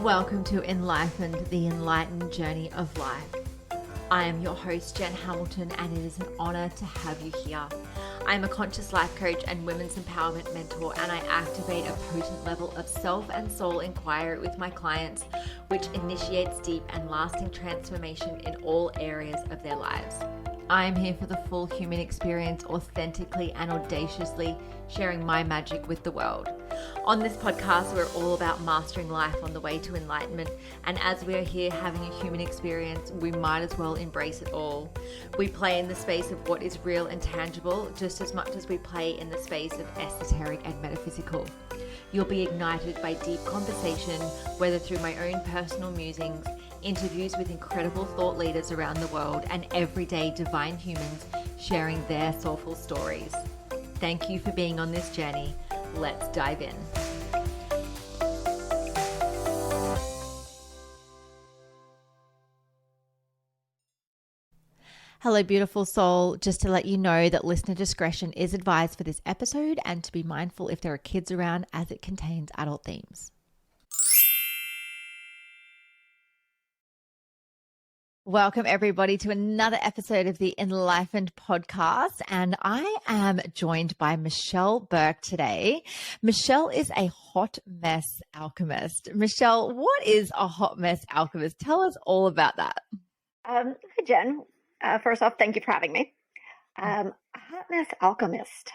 Welcome to Enlightened, the enlightened journey of life. I am your host, Jen Hamilton, and it is an honor to have you here. I am a conscious life coach and women's empowerment mentor, and I activate a potent level of self and soul inquiry with my clients, which initiates deep and lasting transformation in all areas of their lives. I am here for the full human experience, authentically and audaciously sharing my magic with the world. On this podcast, we're all about mastering life on the way to enlightenment. And as we are here having a human experience, we might as well embrace it all. We play in the space of what is real and tangible, just as much as we play in the space of esoteric and metaphysical. You'll be ignited by deep conversation, whether through my own personal musings, interviews with incredible thought leaders around the world, and everyday divine humans sharing their soulful stories. Thank you for being on this journey. Let's dive in. Hello, beautiful soul. Just to let you know that listener discretion is advised for this episode and to be mindful if there are kids around, as it contains adult themes. Welcome everybody to another episode of the Enlightened podcast, and I am joined by Michelle Burke today. Michelle is a hot mess alchemist. Michelle, what is a hot mess alchemist? Tell us all about that. Hi, Jen. First off, thank you for having me. Hot Mess Alchemist.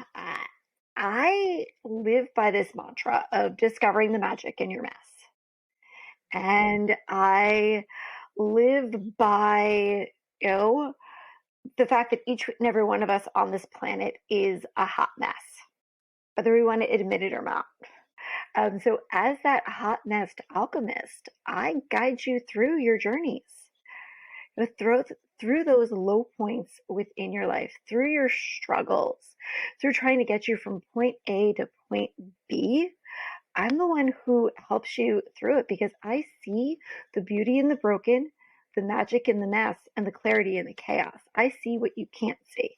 I live by this mantra of discovering the magic in your mess. And I live by, the fact that each and every one of us on this planet is a hot mess, whether we want to admit it or not. So as that hot mess alchemist, I guide you through your journeys, through those low points within your life, through your struggles, through trying to get you from point A to point B. I'm the one who helps you through it because I see the beauty in the broken, the magic in the mess, and the clarity in the chaos. I see what you can't see.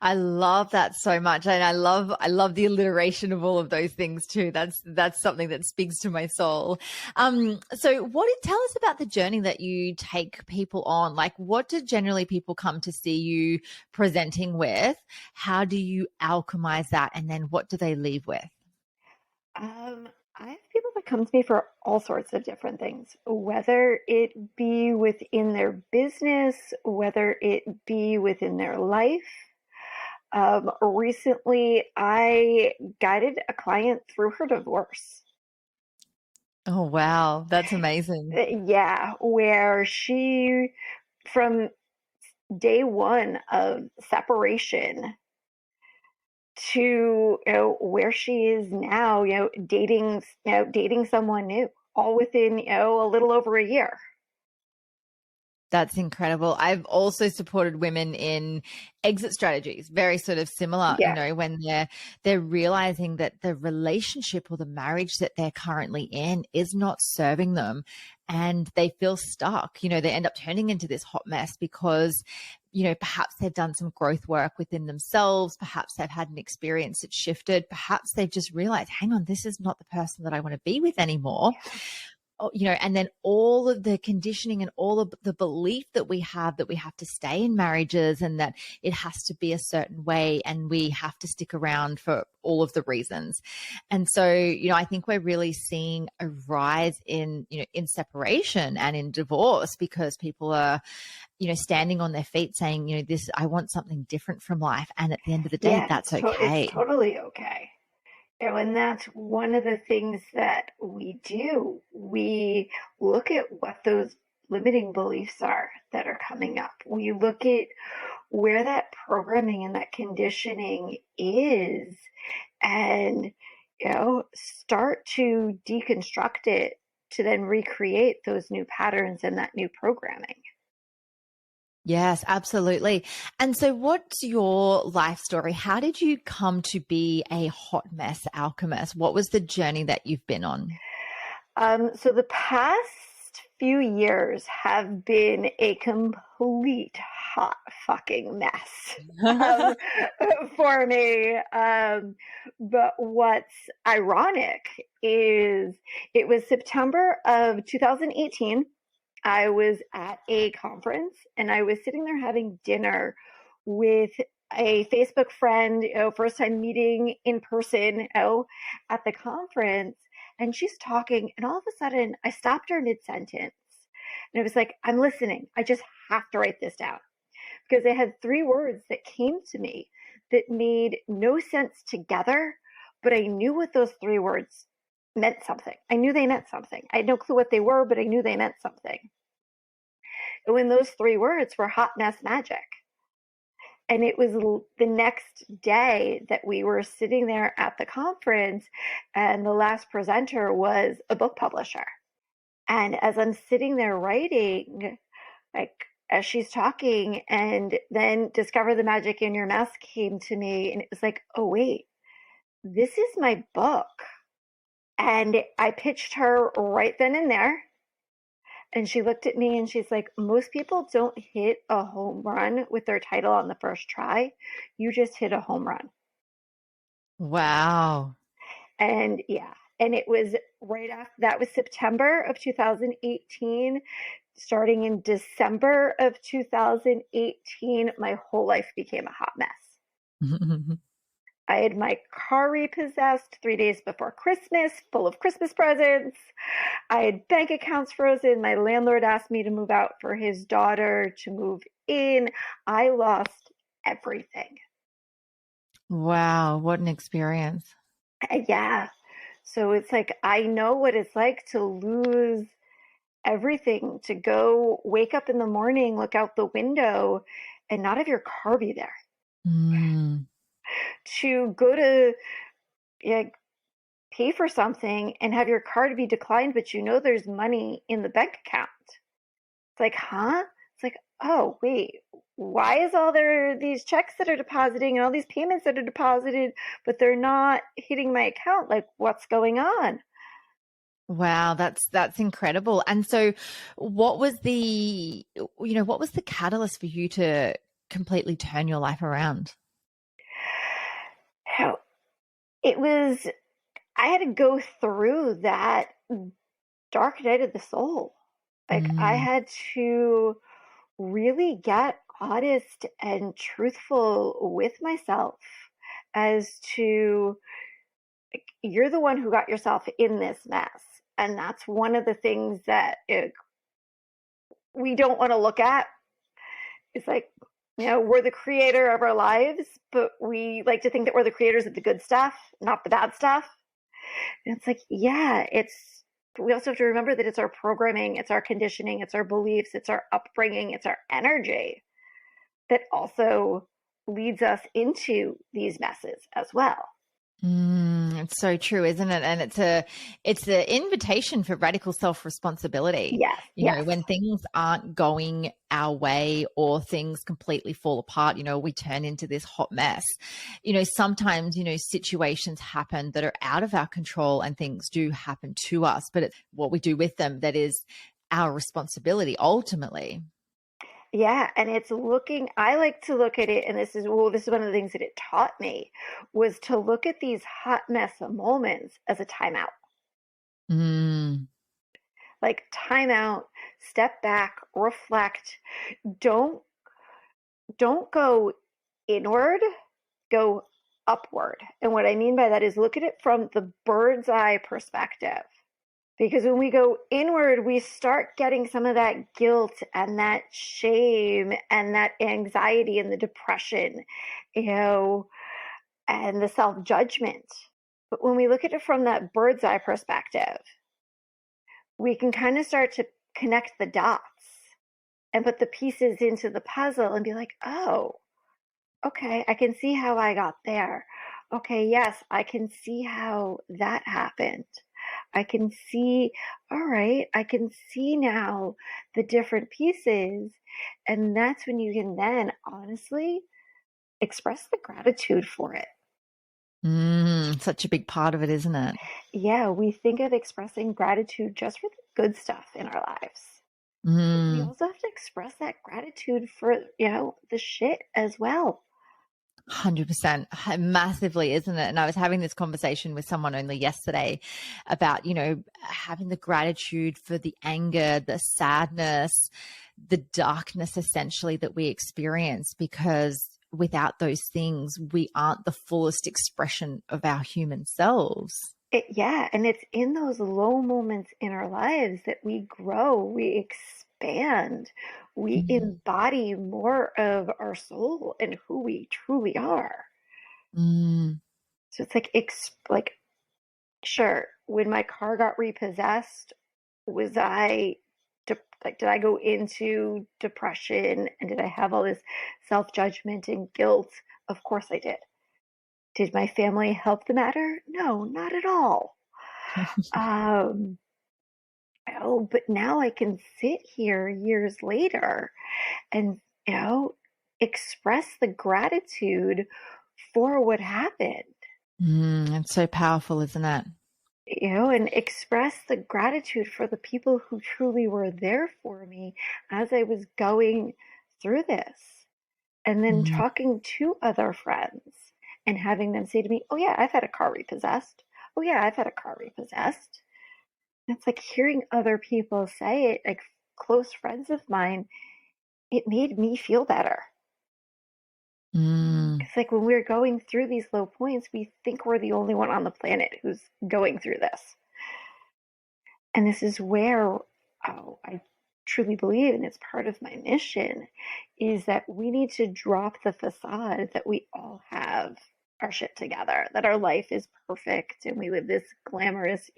I love that so much. And I love the alliteration of all of those things too. That's something that speaks to my soul. So tell us about the journey that you take people on. Like, what do generally people come to see you presenting with? How do you alchemize that? And then what do they leave with? I have people that come to me for all sorts of different things, whether it be within their business, whether it be within their life. Recently, I guided a client through her divorce. Oh, wow. That's amazing. Yeah, where she, from day one of separation to where she is now, dating someone new, all within a little over a year. That's incredible. I've also supported women in exit strategies, very sort of similar, when they're realizing that the relationship or the marriage that they're currently in is not serving them and they feel stuck. They end up turning into this hot mess because, perhaps they've done some growth work within themselves. Perhaps they've had an experience that shifted. Perhaps they've just realized, hang on, this is not the person that I want to be with anymore. And then all of the conditioning and all of the belief that we have to stay in marriages and that it has to be a certain way and we have to stick around for all of the reasons. And so, I think we're really seeing a rise in separation and in divorce because people are, standing on their feet saying, I want something different from life. And at the end of the day, that's okay. It's totally okay. And that's one of the things that we do. We look at what those limiting beliefs are that are coming up. We look at where that programming and that conditioning is and, start to deconstruct it to then recreate those new patterns and that new programming. Yes, absolutely. And so what's your life story? How did you come to be a hot mess alchemist? What was the journey that you've been on? So the past few years have been a complete hot fucking mess um, for me. But what's ironic is it was September of 2018. I was at a conference and I was sitting there having dinner with a Facebook friend, first time meeting in person, at the conference. And she's talking, and all of a sudden I stopped her mid sentence. And it was like, I'm listening. I just have to write this down because it had three words that came to me that made no sense together, but I knew what those three words meant something. I knew they meant something. I had no clue what they were, but I knew they meant something. And when those three words were hot mess magic. And it was the next day that we were sitting there at the conference, and the last presenter was a book publisher. And as I'm sitting there writing, like as she's talking, and then Discover the Magic in Your Mess came to me, and it was like, oh, wait, this is my book. And I pitched her right then and there. And she looked at me and she's like, most people don't hit a home run with their title on the first try. You just hit a home run. Wow. And yeah, and it was right after that was September of 2018. Starting in December of 2018, my whole life became a hot mess. I had my car repossessed 3 days before Christmas, full of Christmas presents. I had bank accounts frozen. My landlord asked me to move out for his daughter to move in. I lost everything. Wow, what an experience. Yeah. So it's like, I know what it's like to lose everything, to go wake up in the morning, look out the window, and not have your car be there. Mm. To go to pay for something and have your card be declined, but you know there's money in the bank account. It's like, huh? It's like, oh, wait, why is all there these checks that are depositing and all these payments that are deposited, but they're not hitting my account? Like, what's going on? Wow, that's incredible. And so what was the catalyst for you to completely turn your life around? It was, I had to go through that dark night of the soul. Like, I had to really get honest and truthful with myself as to, like, you're the one who got yourself in this mess. And that's one of the things that we don't want to look at. It's like, we're the creator of our lives, but we like to think that we're the creators of the good stuff, not the bad stuff. And it's like, yeah, we also have to remember that it's our programming, it's our conditioning, it's our beliefs, it's our upbringing, it's our energy that also leads us into these messes as well. It's so true, isn't it? And it's an invitation for radical self-responsibility. Yes. Know, when things aren't going our way or things completely fall apart, we turn into this hot mess. Sometimes, situations happen that are out of our control and things do happen to us, but it's what we do with them that is our responsibility ultimately. Yeah, and I like to look at it, and this is one of the things that it taught me, was to look at these hot mess moments as a timeout. Like, timeout, step back, reflect. Don't go inward, go upward. And what I mean by that is look at it from the bird's eye perspective. Because when we go inward, we start getting some of that guilt and that shame and that anxiety and the depression, and the self-judgment. But when we look at it from that bird's eye perspective, we can kind of start to connect the dots and put the pieces into the puzzle and be like, oh, okay, I can see how I got there. Okay, yes, I can see how that happened. I can see, all right, I can see now the different pieces. And that's when you can then honestly express the gratitude for it. Such a big part of it, isn't it? Yeah, we think of expressing gratitude just for the good stuff in our lives. we Mm. also have to express that gratitude for, the shit as well. 100%, massively, isn't it? And I was having this conversation with someone only yesterday about, having the gratitude for the anger, the sadness, the darkness essentially that we experience, because without those things, we aren't the fullest expression of our human selves. Yeah, and it's in those low moments in our lives that we grow, we expand, we Mm. embody more of our soul and who we truly are. Mm. So it's like sure, when my car got repossessed, was I did I go into depression and did I have all this self-judgment and guilt? Of course I did. Did my family help the matter? No, not at all. Um, oh, but now I can sit here years later and, you know, express the gratitude for what happened, It's so powerful, isn't it? and express the gratitude for the people who truly were there for me as I was going through this. And then Mm. talking to other friends and having them say to me, "Oh, yeah, I've had a car repossessed. Oh, yeah, I've had a car repossessed." It's like hearing other people say it, like close friends of mine, it made me feel better. Mm. It's like when we're going through these low points, we think we're the only one on the planet who's going through this. And this is where I truly believe, and it's part of my mission, is that we need to drop the facade that we all have our shit together, that our life is perfect and we live this glamorous,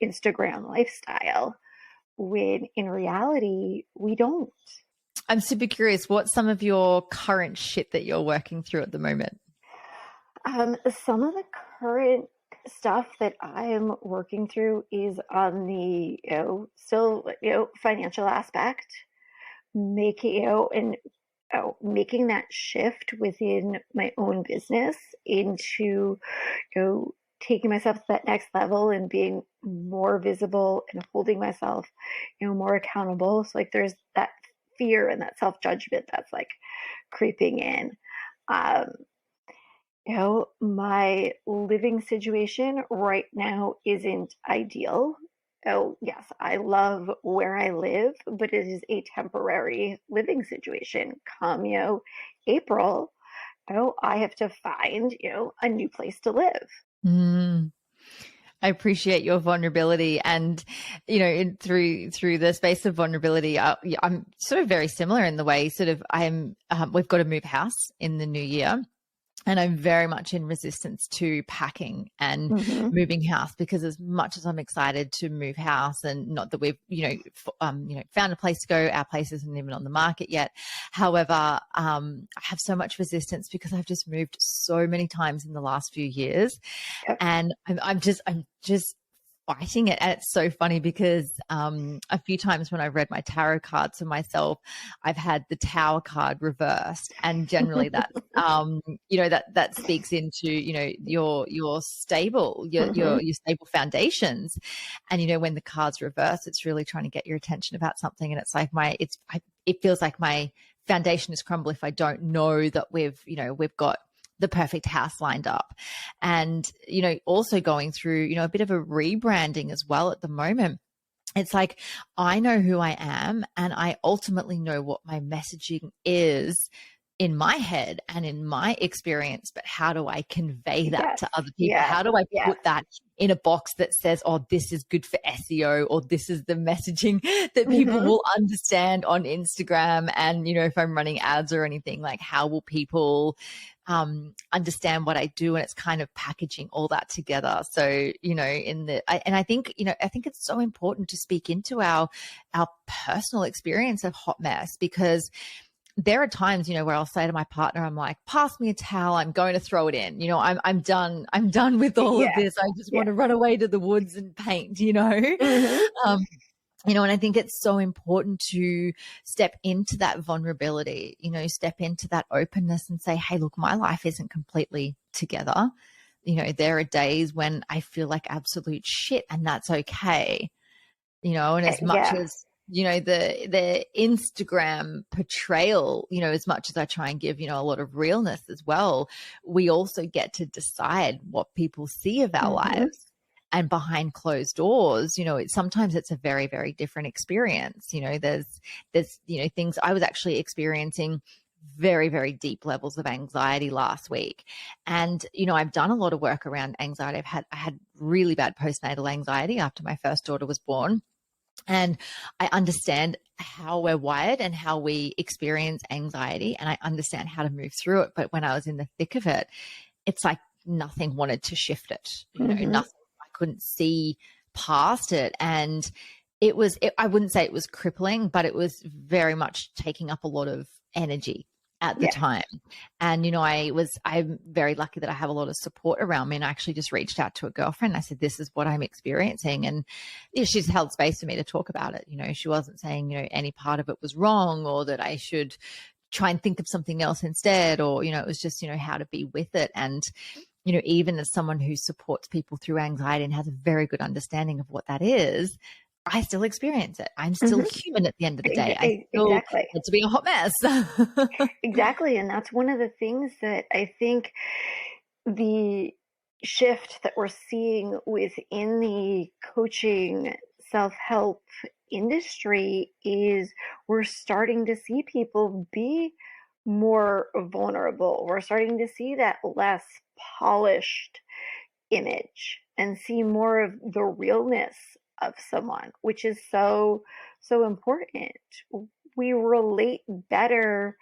Instagram lifestyle, when in reality, we don't. I'm super curious, what's some of your current shit that you're working through at the moment? Some of the current stuff that I am working through is on the, still, financial aspect, making, and making that shift within my own business into, taking myself to that next level and being more visible and holding myself, more accountable. So like there's that fear and that self-judgment that's like creeping in. Um, my living situation right now isn't ideal. Oh, yes, I love where I live, but it is a temporary living situation. Come, April, I have to find, a new place to live. Mm. I appreciate your vulnerability, and through the space of vulnerability, I'm sort of very similar in the way. Sort of, we've got to move house in the new year, and I'm very much in resistance to packing and Mm-hmm. moving house, because as much as I'm excited to move house, and not that we've, found a place to go, our place isn't even on the market yet. However, I have so much resistance because I've just moved so many times in the last few years, Yep. and I'm just fighting it. And it's so funny because a few times when I've read my tarot cards for myself, I've had the Tower card reversed, and generally that that speaks into your stable Mm-hmm. your stable foundations. And when the cards reverse, it's really trying to get your attention about something, and it's like it feels like my foundation is crumble if I don't know that we've got the perfect house lined up. And also going through a bit of a rebranding as well at the moment. It's like, I know who I am, and I ultimately know what my messaging is in my head and in my experience, but how do I convey that Yes. to other people? Yes. How do I Yes. put that in a box that says, oh, this is good for SEO, or this is the messaging that people Mm-hmm. will understand on Instagram? And, if I'm running ads or anything, like, how will people understand what I do? And it's kind of packaging all that together. So, I think, I think it's so important to speak into our personal experience of hot mess, because there are times, where I'll say to my partner, I'm like, pass me a towel, I'm going to throw it in. I'm done. I'm done with all of Yeah. this. I just Yeah. want to run away to the woods and paint, Mm-hmm. um, and I think it's so important to step into that vulnerability, step into that openness and say, hey, look, my life isn't completely together. There are days when I feel like absolute shit, and that's okay. And as much Yeah. as the Instagram portrayal, as much as I try and give, a lot of realness as well, we also get to decide what people see of our lives. And behind closed doors, sometimes it's a very, very different experience. There's things I was actually experiencing very, very deep levels of anxiety last week. And, I've done a lot of work around anxiety. I had really bad postnatal anxiety after my first daughter was born. And I understand how we're wired and how we experience anxiety, and I understand how to move through it. But when I was in the thick of it, it's like nothing wanted to shift it, nothing. I couldn't see past it. And I wouldn't say it was crippling, but it was very much taking up a lot of energy at the time. And, I'm very lucky that I have a lot of support around me. And I actually just reached out to a girlfriend. I said, this is what I'm experiencing. And she's held space for me to talk about it. She wasn't saying, any part of it was wrong or that I should try and think of something else instead, or, it was just, how to be with it. And, even as someone who supports people through anxiety and has a very good understanding of what that is, I still experience it. I'm still human at the end of the day. I still want to be a hot mess. Exactly. And that's one of the things that I think the shift that we're seeing within the coaching self-help industry is we're starting to see people be more vulnerable. We're starting to see that less polished image and see more of the realness of someone, which is so important. We relate better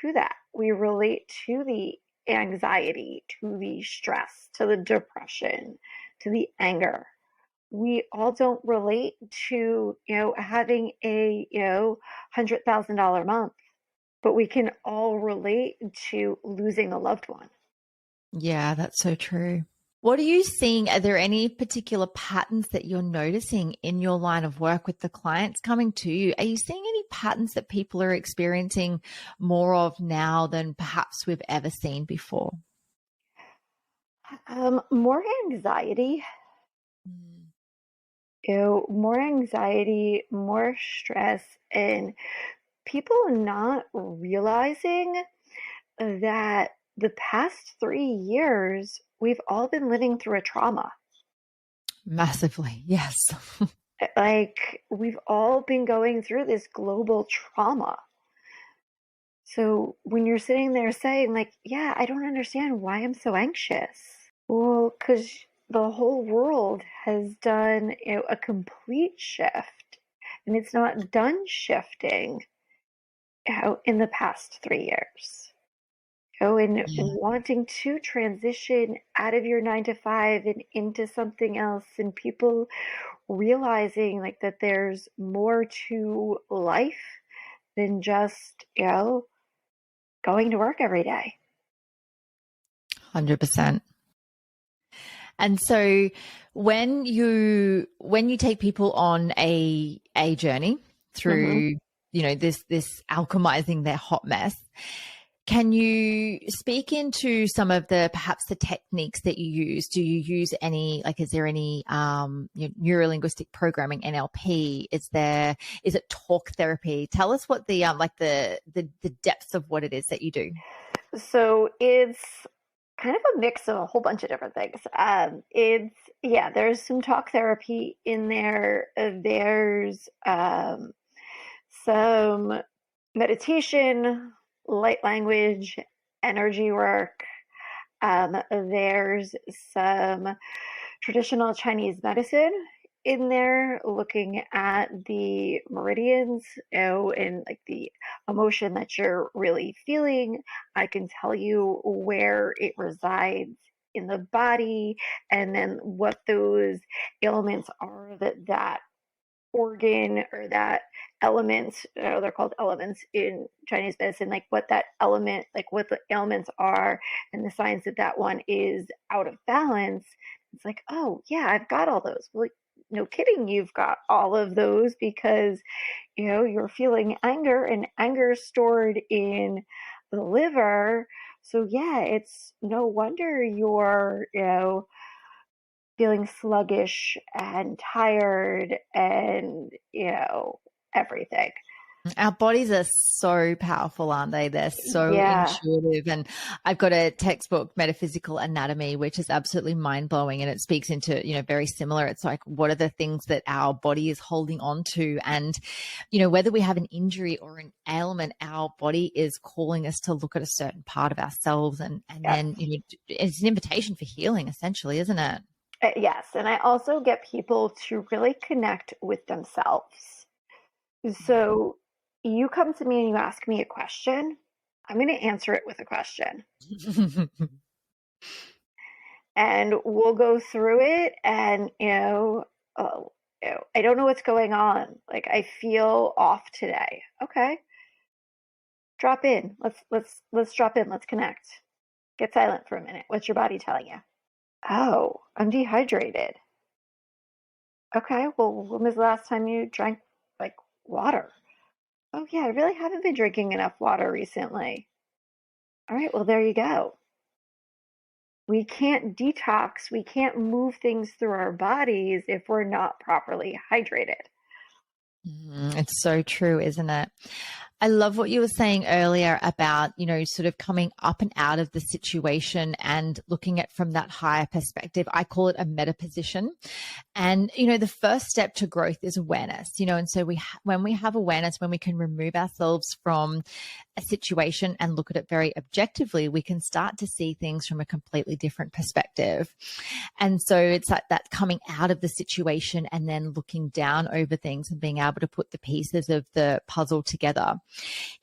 to that. We relate to the anxiety, to the stress, to the depression, to the anger. We all don't relate to, having a, $100,000 month, but we can all relate to losing a loved one. Yeah, that's so true. What are you seeing? Are there any particular patterns that you're noticing in your line of work with the clients coming to you? Are you seeing any patterns that people are experiencing more of now than perhaps we've ever seen before? More anxiety. More anxiety, more stress, and people not realizing that the past 3 years, we've all been living through a trauma. Massively, yes. Like, we've all been going through this global trauma. So when you're sitting there saying, like, yeah, I don't understand why I'm so anxious. Well, because the whole world has done, a complete shift, and it's not done shifting, in the past 3 years. And wanting to transition out of your 9 to 5 and into something else, and people realizing like that there's more to life than just, going to work every day. 100%. And so when you take people on a journey through, this alchemizing their hot mess, can you speak into some of perhaps the techniques that you use? Do you use any, is there any neuro-linguistic programming, NLP? Is it talk therapy? Tell us what the depth of what it is that you do. So it's kind of a mix of a whole bunch of different things. There's some talk therapy in there. There's some meditation, light language, energy work. There's some traditional Chinese medicine in there, looking at the meridians, and like the emotion that you're really feeling. I can tell you where it resides in the body, and then what those ailments are that organ or that element, they're called elements in Chinese medicine, like what that element, like what the ailments are, and the signs that one is out of balance. It's like, oh yeah, I've got all those. Well, no kidding, you've got all of those because you're feeling anger, and anger is stored in the liver. So yeah, it's no wonder you're feeling sluggish and tired and everything. Our bodies are so powerful, aren't they? They're so Yeah. intuitive. And I've got a textbook, Metaphysical Anatomy, which is absolutely mind blowing. And it speaks into, very similar. It's like, what are the things that our body is holding on to? And, whether we have an injury or an ailment, our body is calling us to look at a certain part of ourselves. And Yes. then, it's an invitation for healing, essentially, isn't it? Yes. And I also get people to really connect with themselves. So you come to me and you ask me a question, I'm going to answer it with a question. And we'll go through it and, oh, I don't know what's going on. Like I feel off today. Okay. Drop in. Let's drop in. Let's connect. Get silent for a minute. What's your body telling you? Oh, I'm dehydrated. Okay. Well, when was the last time you drank like water? Oh yeah, I really haven't been drinking enough water recently. All right, well, there you go. We can't detox, we can't move things through our bodies if we're not properly hydrated. It's so true, isn't it? I love what you were saying earlier about, sort of coming up and out of the situation and looking at from that higher perspective. I call it a meta position. And, the first step to growth is awareness, and so when we have awareness, when we can remove ourselves from a situation and look at it very objectively, we can start to see things from a completely different perspective. And so it's like that coming out of the situation and then looking down over things and being able to put the pieces of the puzzle together.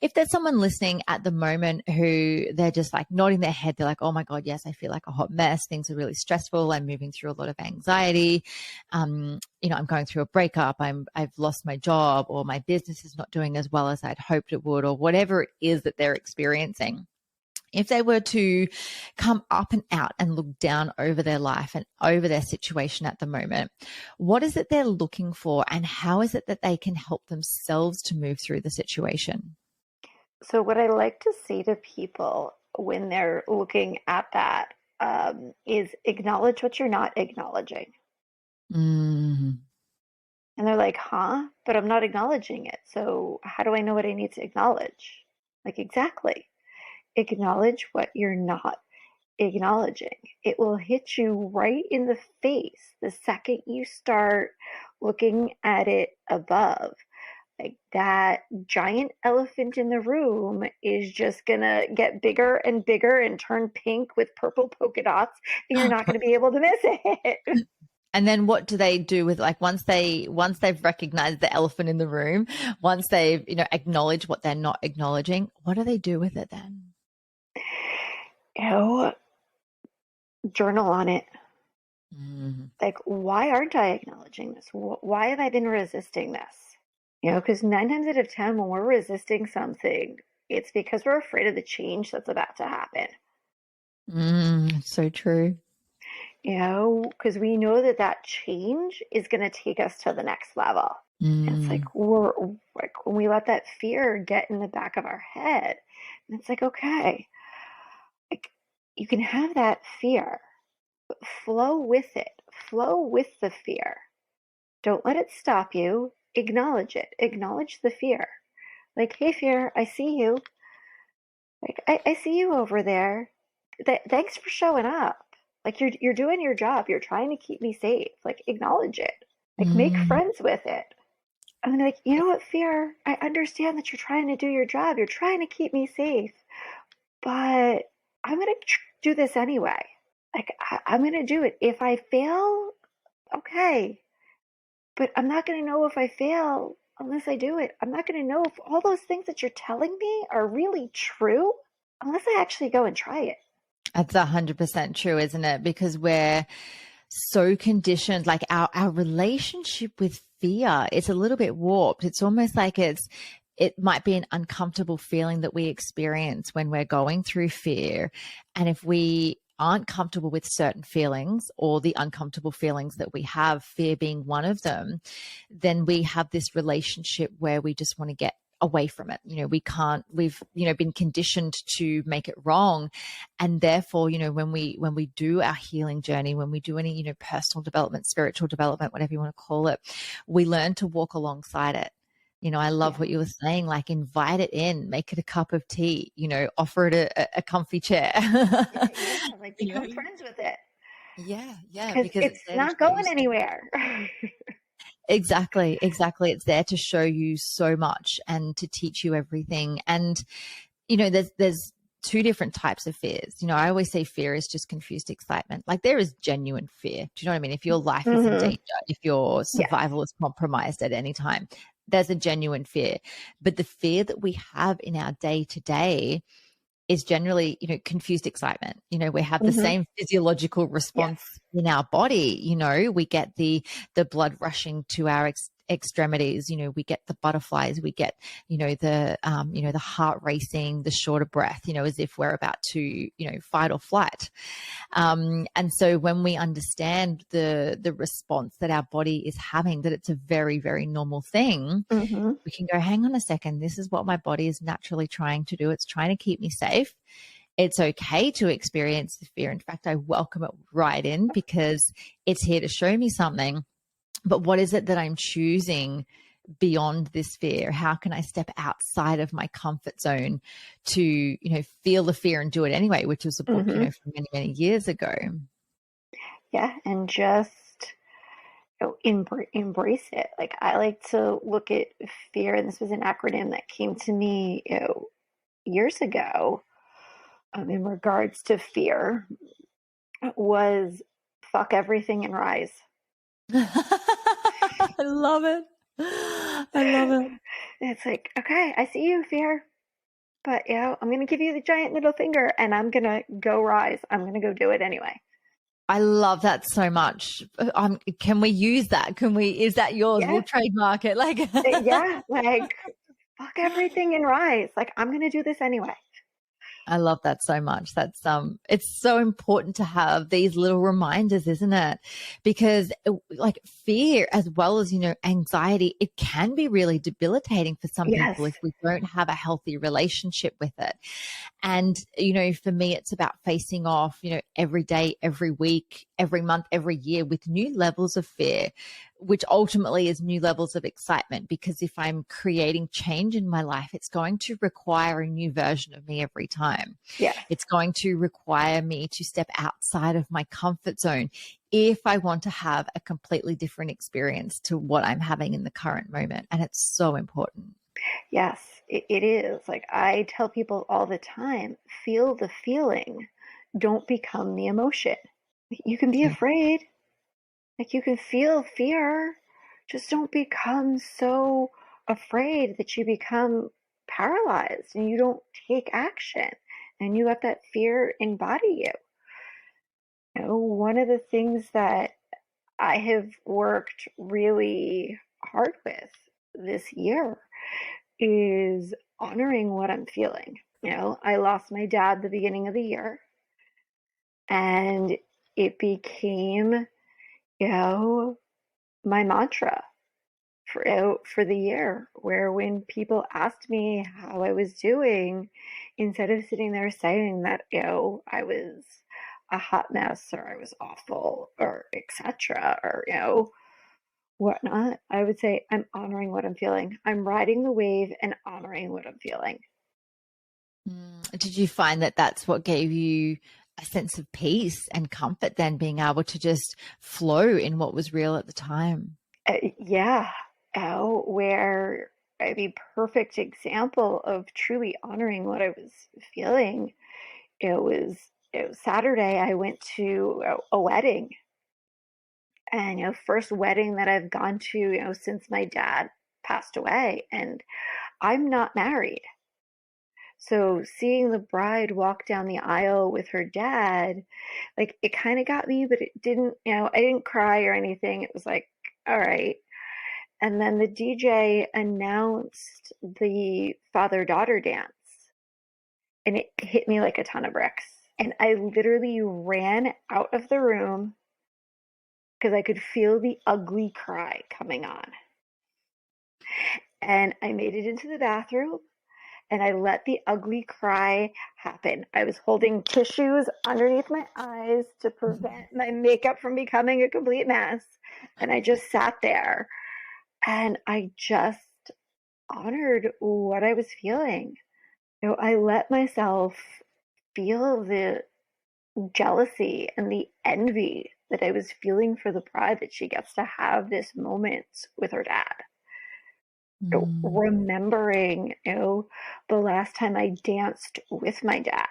If there's someone listening at the moment who they're just like nodding their head, they're like, oh my God, yes, I feel like a hot mess. Things are really stressful. I'm moving through a lot of anxiety. I'm going through a breakup. I've lost my job, or my business is not doing as well as I'd hoped it would, or whatever it is that they're experiencing. If they were to come up and out and look down over their life and over their situation at the moment, what is it they're looking for, and how is it that they can help themselves to move through the situation? So, what I like to say to people when they're looking at that is acknowledge what you're not acknowledging. Mm. And they're like, huh? But I'm not acknowledging it. So, how do I know what I need to acknowledge? Like, exactly. Acknowledge what you're not acknowledging. It will hit you right in the face the second you start looking at it above. Like that giant elephant in the room is just gonna get bigger and bigger and turn pink with purple polka dots, and you're not gonna be able to miss it. And then what do they do with, like, once they've recognized the elephant in the room, once they've, acknowledged what they're not acknowledging, what do they do with it then? Journal on it. Mm-hmm. Like, why aren't I acknowledging this? Why have I been resisting this? Because 9 times out of 10, when we're resisting something, it's because we're afraid of the change that's about to happen. So true. Because we know that change is going to take us to the next level. And it's like when we let that fear get in the back of our head, and it's like, okay, like you can have that fear, but flow with it, flow with the fear. Don't let it stop you. Acknowledge it. Acknowledge the fear. Like, hey, fear, I see you. Like, I see you over there. Thanks for showing up. Like, you're doing your job. You're trying to keep me safe. Like, acknowledge it. Like, make friends with it. I'm like, you know what, fear? I understand that you're trying to do your job. You're trying to keep me safe. But I'm going to do this anyway. Like, I'm going to do it. If I fail, okay. But I'm not going to know if I fail unless I do it. I'm not going to know if all those things that you're telling me are really true unless I actually go and try it. That's 100% true, isn't it? Because we're so conditioned, like our relationship with fear is a little bit warped. It's almost like it might be an uncomfortable feeling that we experience when we're going through fear. And if we aren't comfortable with certain feelings, or the uncomfortable feelings that we have, fear being one of them, then we have this relationship where we just want to get away from it. We've been conditioned to make it wrong. And therefore, when we do our healing journey, when we do any, personal development, spiritual development, whatever you want to call it, we learn to walk alongside it. I love Yeah. what you were saying, like invite it in, make it a cup of tea, offer it a comfy chair. Yeah, like you know? become friends with it Yeah, because because it's it's there to not show you going so anywhere. exactly. It's there to show you so much and to teach you everything. And there's two different types of fears. I always say fear is just confused excitement. Like there is genuine fear. Do you know what I mean? If your life is in Hmm. danger, if your Yes. survival is compromised at any time, there's a genuine fear. But the fear that we have in our day to day is generally, confused excitement. We have the Hmm. same physiological Yes. response in our body. We get the blood rushing to our extremities. We get the butterflies. We get, the heart racing, the shorter breath. As if we're about to, fight or flight. And so when we understand the response that our body is having, that it's a very, very normal thing, Hmm. we can go, hang on a second, this is what my body is naturally trying to do. It's trying to keep me safe. It's okay to experience the fear. In fact, I welcome it right in because it's here to show me something. But what is it that I'm choosing beyond this fear? How can I step outside of my comfort zone to, feel the fear and do it anyway, which was a book, Hmm. from many, many years ago. Yeah, and just embrace it. Like I like to look at fear, and this was an acronym that came to me, years ago, in regards to fear, was fuck everything and rise. I love it. I love it. It's like, okay, I see you, fear, but I'm gonna give you the giant middle finger, and I'm gonna go rise. I'm gonna go do it anyway. I love that so much. Can we use that? Is that yours? Yeah, We'll trademark it. Like, yeah, like fuck everything and rise. Like I'm gonna do this anyway. I love that so much. It's so important to have these little reminders, isn't it? Because like fear as well as, anxiety, it can be really debilitating for some Yes. people if we don't have a healthy relationship with it. And, for me, it's about facing off, every day, every week, every month, every year with new levels of fear, which ultimately is new levels of excitement. Because if I'm creating change in my life, it's going to require a new version of me every time. Yes. It's going to require me to step outside of my comfort zone if I want to have a completely different experience to what I'm having in the current moment. And it's so important. Yes, it is. Like I tell people all the time, feel the feeling. Don't become the emotion. You can be Yeah. afraid. Like you can feel fear. Just don't become so afraid that you become paralyzed and you don't take action and you let that fear embody you. One of the things that I have worked really hard with this year is honoring what I'm feeling. I lost my dad the beginning of the year, and it became, my mantra for the year, where when people asked me how I was doing, instead of sitting there saying that, I was a hot mess or I was awful or etc. or, whatnot, I would say, I'm honoring what I'm feeling. I'm riding the wave and honoring what I'm feeling. Did you find that that's what gave you a sense of peace and comfort then, being able to just flow in what was real at the time? Yeah. Where a perfect example of truly honoring what I was feeling, it was Saturday. I went to a wedding, and first wedding that I've gone to, since my dad passed away, and I'm not married. So seeing the bride walk down the aisle with her dad, like it kind of got me, but it didn't, I didn't cry or anything. It was like, all right. And then the DJ announced the father daughter dance, and it hit me like a ton of bricks. And I literally ran out of the room because I could feel the ugly cry coming on. And I made it into the bathroom and I let the ugly cry happen. I was holding tissues underneath my eyes to prevent my makeup from becoming a complete mess. And I just sat there and I just honored what I was feeling. I let myself feel the jealousy and the envy that I was feeling for the bride that she gets to have this moment with her dad. Mm. Remembering, the last time I danced with my dad,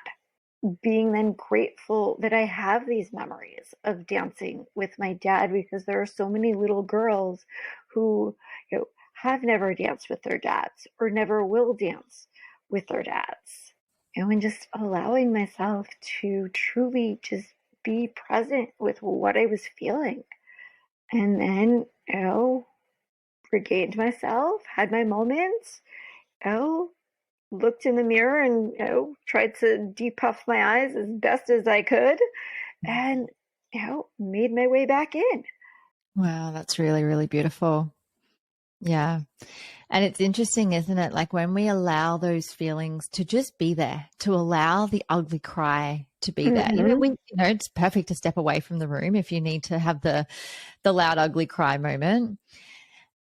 being then grateful that I have these memories of dancing with my dad, because there are so many little girls who, have never danced with their dads or never will dance with their dads. And just allowing myself to truly just be present with what I was feeling. And then, regained myself, had my moments, you know, looked in the mirror and, tried to depuff my eyes as best as I could and, made my way back in. Wow, that's really, really beautiful. Yeah. And it's interesting, isn't it? Like when we allow those feelings to just be there, to allow the ugly cry to be there. Mm-hmm. It's perfect to step away from the room if you need to have the loud, ugly cry moment.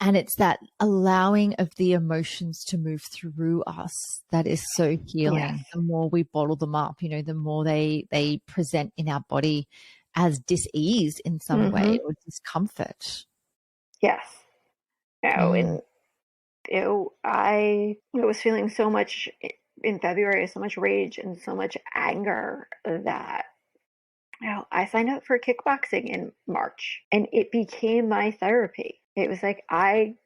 And it's that allowing of the emotions to move through us that is so Yes. healing. The more we bottle them up, the more they present in our body as dis-ease in some Mm-hmm. way or discomfort. Yes. Mm. And, I was feeling so much in February, so much rage and so much anger that, I signed up for kickboxing in March and it became my therapy. It was like, I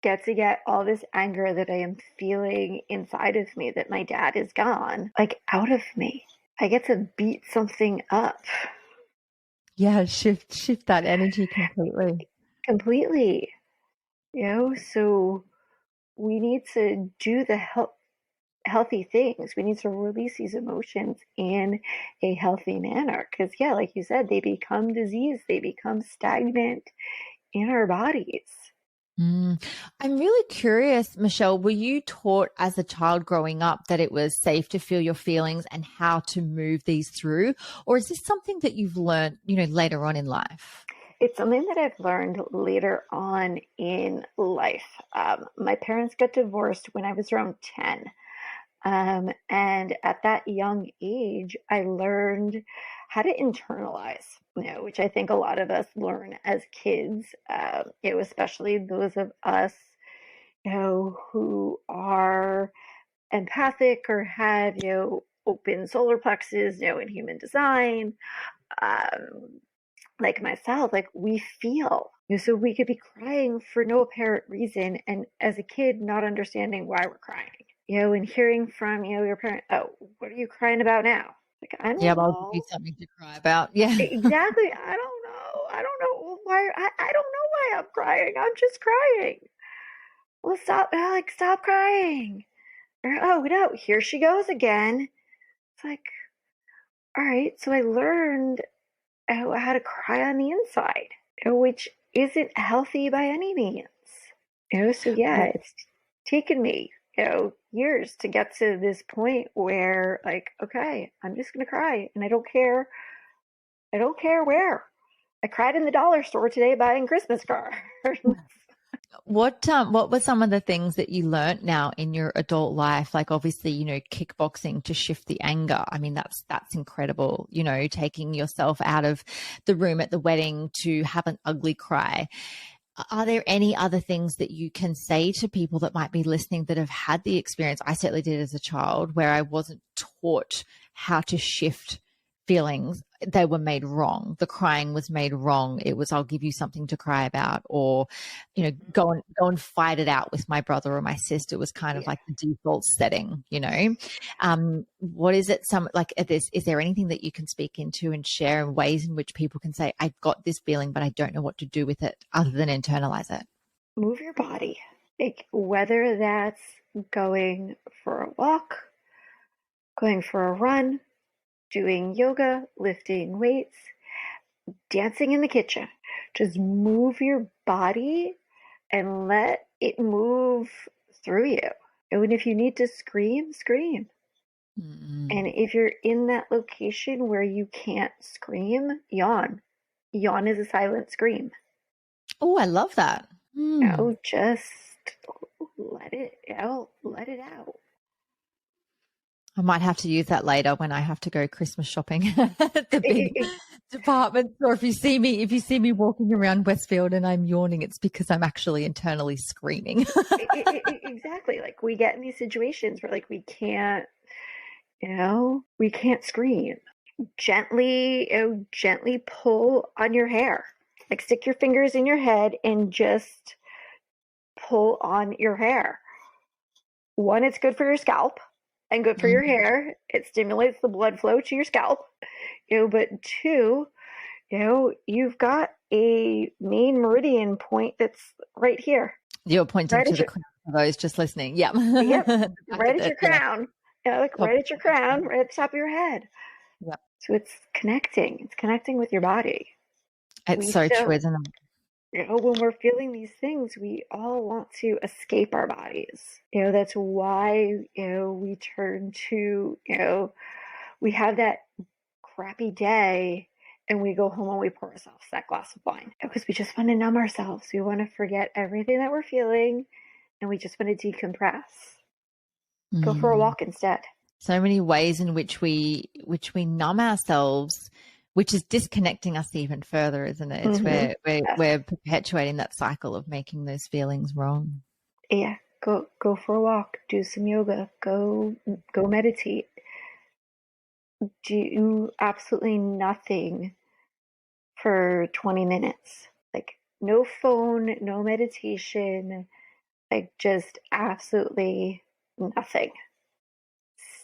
get to get all this anger that I am feeling inside of me that my dad is gone, like out of me. I get to beat something up Yeah, shift that energy completely. completely, so we need to do the healthy things. We need to release these emotions in a healthy manner. Because, yeah, like you said, they become disease, they become stagnant in our bodies. Mm. I'm really curious, Michelle, were you taught as a child growing up that it was safe to feel your feelings and how to move these through? Or is this something that you've learned, later on in life? It's something that I've learned later on in life. My parents got divorced when I was around 10. And at that young age, I learned how to internalize, which I think a lot of us learn as kids, especially those of us, who are empathic or have, open solar plexus, in human design. Um, like myself, like we feel. So we could be crying for no apparent reason, and as a kid, not understanding why we're crying. And hearing from your parent, oh, what are you crying about now? Like, I Yeah, don't but I'll give you know. something to cry about. Yeah. Exactly. I don't know. I don't know why. I don't know why I'm crying. I'm just crying. Well, stop. Like, stop crying. Or, oh no, here she goes again. It's like, all right. So I learned how to cry on the inside, which isn't healthy by any means. So yeah, it's taken me, years to get to this point where, like, okay, I'm just gonna cry, and I don't care. I don't care where. I cried in the dollar store today buying Christmas cards. What were some of the things that you learned now in your adult life? Like obviously, kickboxing to shift the anger. I mean, that's incredible, taking yourself out of the room at the wedding to have an ugly cry. Are there any other things that you can say to people that might be listening that have had the experience? I certainly did as a child where I wasn't taught how to shift feelings. They were made wrong. The crying was made wrong. It was, I'll give you something to cry about, or, go and fight it out with my brother or my sister was kind of Yeah. like the default setting. What is it? Is there anything that you can speak into and share in ways in which people can say, I've got this feeling, but I don't know what to do with it other than internalize it? Move your body. Like, whether that's going for a walk, going for a run, doing yoga, lifting weights, dancing in the kitchen. Just move your body and let it move through you. And if you need to scream, scream. Mm-mm. And if you're in that location where you can't scream, yawn. Yawn is a silent scream. Oh, I love that. Mm. Just let it, let it out. I might have to use that later when I have to go Christmas shopping at the big department store. If you see me walking around Westfield and I'm yawning, it's because I'm actually internally screaming. Exactly. Like we get in these situations where like we can't scream. Gently pull on your hair. Like stick your fingers in your head and just pull on your hair. One, it's good for your scalp and good for your hair. It stimulates the blood flow to your scalp. But two, you've got a main meridian point that's right here. You're pointing right to the crown for those just listening. Yeah. Yep. Right at your crown. Right at your crown, right at the top of your head. Yep. So it's connecting. It's connecting with your body. It's so true, isn't it? When we're feeling these things, we all want to escape our bodies. That's why, we turn to, we have that crappy day and we go home and we pour ourselves that glass of wine because we just want to numb ourselves. We want to forget everything that we're feeling and we just want to decompress. Go for a walk instead. So many ways in which we numb ourselves, which is disconnecting us even further, isn't it? It's where we're perpetuating that cycle of making those feelings wrong. Yeah, go for a walk, do some yoga, go meditate. Do absolutely nothing for 20 minutes. Like no phone, no meditation, like just absolutely nothing.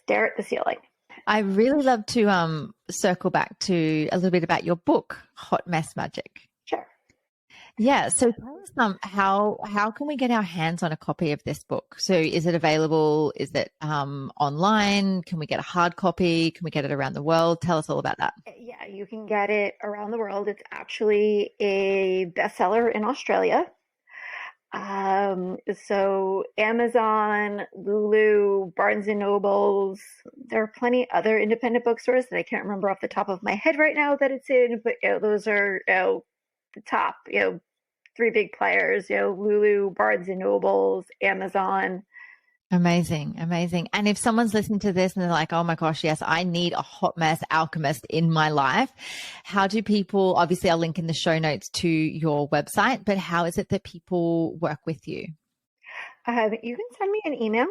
Stare at the ceiling. I really love to circle back to a little bit about your book, Hot Mess Magic. Sure. Yeah. So tell us how can we get our hands on a copy of this book? So is it available? Is it online? Can we get a hard copy? Can we get it around the world? Tell us all about that. Yeah, you can get it around the world. It's actually a bestseller in Australia. So Amazon, Lulu, Barnes and Nobles, there are plenty other independent bookstores that I can't remember off the top of my head right now that it's in, but those are the top, three big players, Lulu, Barnes and Nobles, Amazon. Amazing. And if someone's listening to this and they're like, oh my gosh, yes, I need a Hot Mess Alchemist in my life. How do people, obviously I'll link in the show notes to your website, but how is it that people work with you? You can send me an email,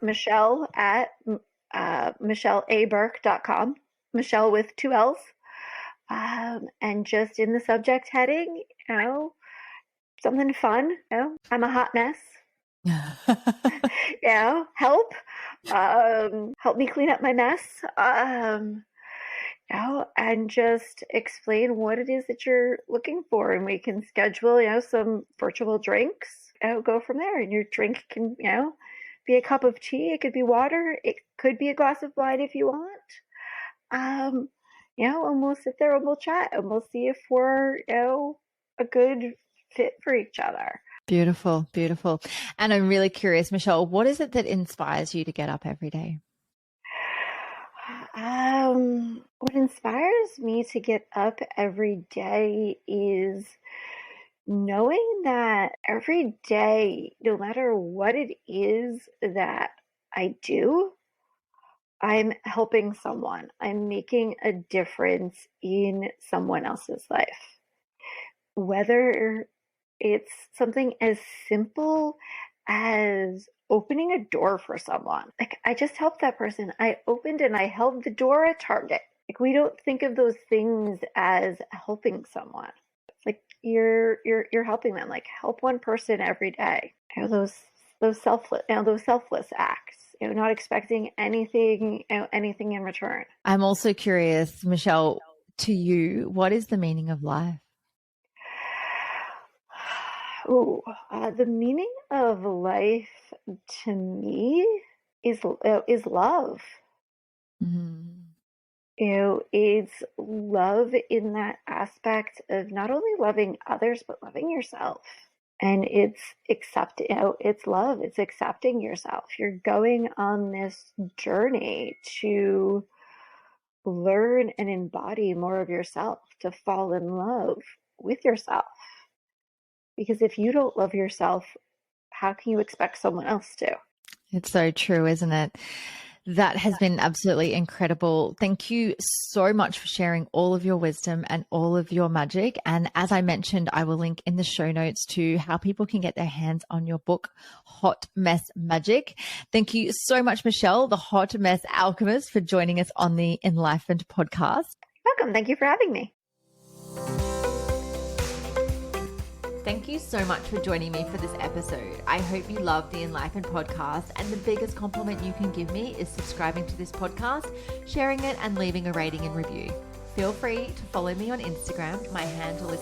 Michelle at michelleaburke.com, Michelle with 2 L's. And just in the subject heading, something fun, I'm a hot mess. Help me clean up my mess, and just explain what it is that you're looking for, and we can schedule some virtual drinks. Go from there, and your drink can be a cup of tea, it could be water, it could be a glass of wine if you want, and we'll sit there and we'll chat and we'll see if we're a good fit for each other. Beautiful. And I'm really curious, Michelle, what is it that inspires you to get up every day? What inspires me to get up every day is knowing that every day, no matter what it is that I do, I'm helping someone. I'm making a difference in someone else's life. Whether it's something as simple as opening a door for someone. Like I just helped that person. I opened and I held the door at Target. Like we don't think of those things as helping someone. It's like you're helping them. Like help one person every day. Those selfless acts. Not expecting anything in return. I'm also curious, Michelle, to you, what is the meaning of life? The meaning of life to me is love. It's love in that aspect of not only loving others but loving yourself. And it's it's love. It's accepting yourself. You're going on this journey to learn and embody more of yourself, to fall in love with yourself. Because if you don't love yourself, how can you expect someone else to? It's so true, isn't it? That has been absolutely incredible. Thank you so much for sharing all of your wisdom and all of your magic. And as I mentioned, I will link in the show notes to how people can get their hands on your book, Hot Mess Magic. Thank you so much, Michelle, the Hot Mess Alchemist, for joining us on the Enlightened podcast. Welcome. Thank you for having me. Thank you so much for joining me for this episode. I hope you love the Enlightened podcast, and the biggest compliment you can give me is subscribing to this podcast, sharing it, and leaving a rating and review. Feel free to follow me on Instagram. My handle is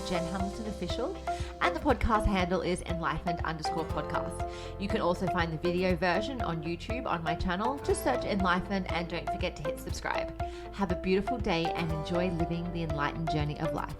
@JenHamiltonOfficial, and the podcast handle is Enlightened_podcast. You can also find the video version on YouTube on my channel. Just search Enlightened and don't forget to hit subscribe. Have a beautiful day and enjoy living the enlightened journey of life.